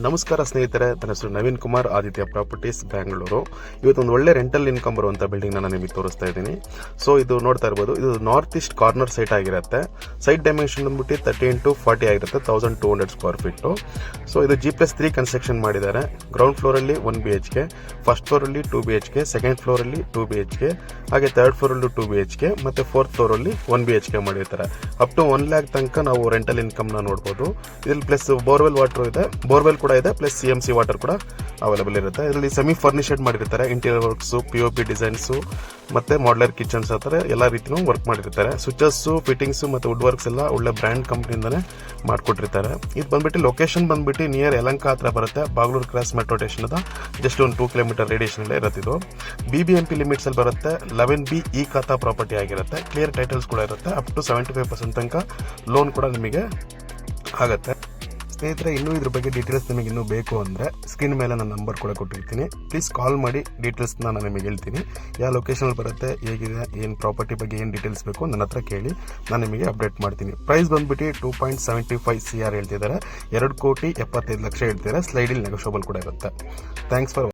ನಮಸ್ಕಾರ ಸ್ನೇಹಿತರೆ, ನನ್ನ ಹೆಸರು ನವೀನ್ ಕುಮಾರ್, ಆದಿತ್ಯ ಪ್ರಾಪರ್ಟೀಸ್ ಬೆಂಗಳೂರು. ಇವತ್ತೊಂದು ಒಳ್ಳೆ ರೆಂಟಲ್ ಇನ್ಕಮ್ ಬರುವಂತ ಬಿಲ್ಡಿಂಗ್ ನಾನು ನಿಮಗೆ ತೋರಿಸ್ತಾ ಇದ್ದೀನಿ. ಸೊ ಇದು ನೋಡ್ತಾ ಇರಬಹುದು, ಇದು ನಾರ್ತ್ ಈಸ್ಟ್ ಕಾರ್ನರ್ ಸೈಟ್ ಆಗಿರುತ್ತೆ. ಸೈಟ್ ಡೈಮೆನ್ಷನ್ ಬಂದ್ಬಿಟ್ಟು 30 into 40 ಆಗಿರುತ್ತೆ, 1200 ಸ್ಕ್ವೇರ್ ಫೀಟ್. ಸೊ ಇದು G+3 ಕನ್ಸ್ಟ್ರಕ್ಷನ್ ಮಾಡಿದ್ದಾರೆ. ಗ್ರೌಂಡ್ ಫ್ಲೋರ್ ಅಲ್ಲಿ 1 BHK, ಫಸ್ಟ್ ಫ್ಲೋರ್ ಅಲ್ಲಿ 2 BHK, ಸೆಕೆಂಡ್ ಫ್ಲೋರ್ ಅಲ್ಲಿ 2 BHK, ಹಾಗೆ ಥರ್ಡ್ ಫ್ಲೋರ್ ಅಲ್ಲಿ 2 BHK, ಮತ್ತೆ ಫೋರ್ತ್ ಫ್ಲೋರ್ ಅಲ್ಲಿ 1 BHK ಮಾಡಿರ್ತಾರೆ. ಅಪ್ ಟು 1 lakh ತನಕ ನಾವು ರೆಂಟಲ್ ಇನ್ಕಮ್ ನ ನೋಡಬಹುದು. ಇದರಲ್ಲಿ ಪ್ಲಸ್ ಬೋರ್ವೆಲ್ ವಾಟರ್ ಇದೆ, ಬೋರ್ವೆಲ್ ಕೂಡ ಇದೆ, ಪ್ಲಸ್ CMC ವಾಟರ್ ಕೂಡ ಅವೈಲೇಬಲ್ ಇರುತ್ತೆ. ಇದರಲ್ಲಿ ಸೆಮಿ ಫರ್ನಿಷಡ್ ಮಾಡಿರ್ತಾರೆ. ಇಂಟೀರಿಯರ್ ವರ್ಕ್ಸ್, POP ಡಿಸೈನ್ಸ್ ಮತ್ತೆ ಮಾಡ್ಯುಲರ್ ಕಿಚನ್ಸ್ ಆತರ ಎಲ್ಲಾ ರೀತಿನೂ ವರ್ಕ್ ಮಾಡಿರ್ತಾರೆ. ಸ್ವಿಚಸ್, ಫಿಟ್ಟಿಂಗ್ಸ್ ಮತ್ತೆ ವುಡ್ ವರ್ಕ್ಸ್ ಎಲ್ಲ ಒಳ್ಳೆ ಬ್ರ್ಯಾಂಡ್ ಕಂಪನಿಯಿಂದಾನೆ ಮಾಡ್ಕೊಟ್ಟಿರ್ತಾರೆ. ಇದು ಬಂದ್ಬಿಟ್ಟು ಲೊಕೇಶನ್ ಬಂದ್ಬಿಟ್ಟು ನಿಯರ್ ಯಲಹಂಕ ಹತ್ರ ಬರುತ್ತೆ. Bagalur cross metro station just ಒಂದು 2 ಕಿಲೋಮೀಟರ್ ರೇಡಿಯೇಷನ್ ಅಲ್ಲೇ ಇರುತ್ತೆ. ಇದು BBMP ಲಿಮಿಟ್ಸ್ ಅಲ್ಲಿ ಬರುತ್ತೆ. 11B ಈ ಖಾತಾ ಪ್ರಾಪರ್ಟಿ ಆಗಿರುತ್ತೆ. ಕ್ಲಿಯರ್ ಟೈಟಲ್ಸ್ ಕೂಡ ಇರುತ್ತೆ. ಅಪ್ ಟು 75% ತನಕ ಲೋನ್ ಕೂಡ ನಿಮಗೆ ಆಗುತ್ತೆ. ಸ್ನೇಹಿತರೆ, ಇನ್ನೂ ಇದ್ರ ಬಗ್ಗೆ ಡೀಟೇಲ್ಸ್ ನಿಮಗೆ ಇನ್ನೂ ಬೇಕು ಅಂದರೆ ಸ್ಕ್ರೀನ್ ಮೇಲೆ ನನ್ನ ನಂಬರ್ ಕೂಡ ಕೊಟ್ಟಿರ್ತೀನಿ. ಪ್ಲೀಸ್ ಕಾಲ್ ಮಾಡಿ ಡೀಟೇಲ್ಸ್ ನಾನು ನಿಮಗೆ ಹೇಳ್ತೀನಿ. ಯಾವ ಲೊಕೇಶನ್ ಬರುತ್ತೆ, ಹೇಗಿದೆ, ಏನು ಪ್ರಾಪರ್ಟಿ ಬಗ್ಗೆ ಏನು ಡೀಟೇಲ್ಸ್ ಬೇಕು ನನ್ನ ಹತ್ರ ಕೇಳಿ, ನಾನು ನಿಮಗೆ ಅಪ್ಡೇಟ್ ಮಾಡ್ತೀನಿ. ಪ್ರೈಸ್ ಬಂದ್ಬಿಟ್ಟು 2.75 CR ಹೇಳ್ತಿದ್ದಾರೆ. 2,75,00,000 ಹೇಳ್ತಿದ್ದಾರೆ. ಸ್ಲೈಡಿಲ್ ನೆಗೋಷಿಯಬಲ್ ಕೂಡ ಇರುತ್ತೆ. Thanks for